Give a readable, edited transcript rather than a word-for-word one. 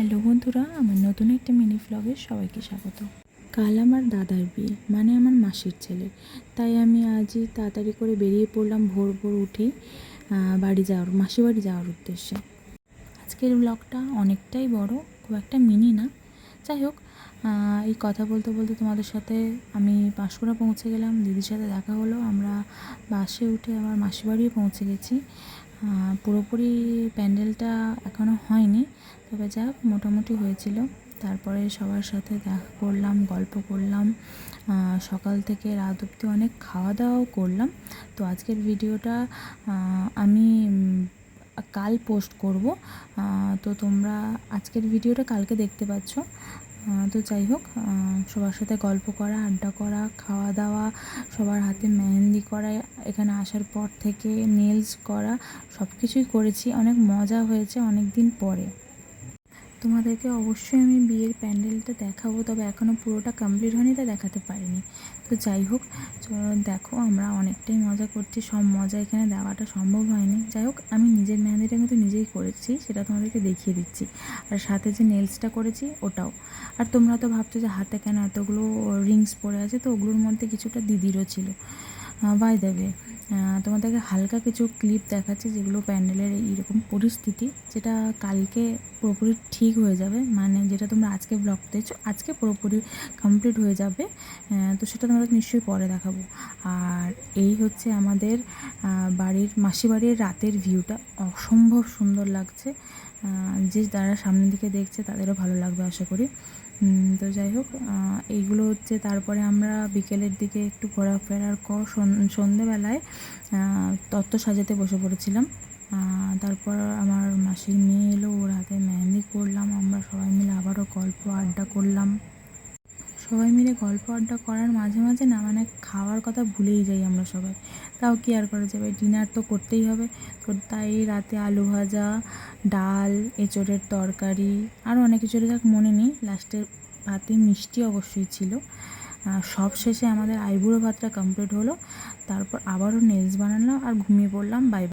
Hello বন্ধুরা, আমার নতুন একটা মিনি ভ্লগে সবাইকে স্বাগত। কাল আমার দাদার বিয়ে, মানে আমার মাসির ছেলে। তাই আমি আজই তাড়াতাড়ি করে বেরিয়ে পড়লাম ভোর ভোর উঠেই মাসি বাড়ি যাওয়ার উদ্দেশ্যে। আজকের ব্লগটা অনেকটাই বড়, খুব একটা মিনি না। যাই হোক, এই কথা বলতে বলতে তোমাদের সাথে আমি পাঁশকুড়া পৌঁছে গেলাম। দিদির সাথে দেখা হলো, আমরা বাসে উঠে আবার মাসি বাড়িও পৌঁছে গেছি। পুরোপুরি প্যান্ডেলটা এখনও হয়নি, তবে যা মোটামুটি হয়েছিল। তারপরে সবার সাথে দেখা করলাম, গল্প করলাম, সকাল থেকে রাত অবধি অনেক খাওয়া দাওয়াও করলাম। তো আজকের ভিডিওটা আমি কাল পোস্ট করব, তো তোমরা আজকের ভিডিওটা কালকে দেখতে পাচ্ছ। তো যাই হোক, সবার সাথে গল্প করা, আড্ডা করা, খাওয়া দাওয়া, সবার হাতে মেহেন্দি করা, এখানে আসার পর থেকে নেলস করা, সব কিছুই করেছি। অনেক মজা হয়েছে অনেক দিন পরে। তোমাদেরকে অবশ্যই আমি বিয়ের প্যান্ডেলটা দেখাবো, তবে এখনও পুরোটা কমপ্লিট হয়নি, তাই দেখাতে পারিনি। তো যাই হোক, দেখো আমরা অনেকটাই মজা করছি। সব মজা এখানে দেওয়াটা সম্ভব হয়নি। যাই হোক, আমি নিজের মেহেন্দিটা কিন্তু নিজেই করেছি, সেটা তোমাদেরকে দেখিয়ে দিচ্ছি। আর সাথে যে নেলসটা করেছি ওটাও। আর তোমরা তো ভাবছো যে হাতে কেন এতগুলো রিংস পরে আছে, তো ওগুলোর মধ্যে কিছুটা দিদিরও ছিল। বাই দেবে, তোমাদেরকে হালকা কিছু ক্লিপ দেখাচ্ছি যেগুলো প্যান্ডেলের এইরকম পরিস্থিতি, যেটা কালকে পুরোপুরি ঠিক হয়ে যাবে। মানে যেটা তোমরা আজকে ব্লগ দেখছো, আজকে পুরোপুরি কমপ্লিট হয়ে যাবে। তো সেটা তোমাদের নিশ্চয়ই পরে দেখাবো। আর এই হচ্ছে আমাদের মাসি বাড়ির রাতের ভিউটা, অসম্ভব সুন্দর লাগছে। যে যারা সামনের দিকে দেখছে তাদেরও ভালো লাগবে আশা করি। তো যাই হোক, এইগুলো হচ্ছে। তারপরে আমরা বিকেলের দিকে একটু ঘোরাফেরার সন্ধেবেলায় তত্ত্ব সাজাতে বসে পড়েছিলাম। তারপর আমার মাসির মেয়ে এলো, ওর হাতে মেহেন্দি করলাম। আমরা সবাই মিলে আবারও গল্প আড্ডা করলাম। সবাই মিলে গল্প আড্ডা করার মাঝে মাঝে না, মানে খাওয়ার কথা ভুলেই যাই আমরা সবাই। তাও কি আর করা যাবে, ডিনার তো করতেই হবে। তো তাই রাতে আলু ভাজা, ডাল, এঁচোড়ের তরকারি, আরও অনেক কিছু যাক মনে নেই। লাস্টের ভাতে মিষ্টি অবশ্যই ছিল। সব শেষে আমাদের আইবুড়ো ভাতটা কমপ্লিট হলো। তারপর আবারও নেলস বানালাম আর ঘুমিয়ে পড়লাম। বাই।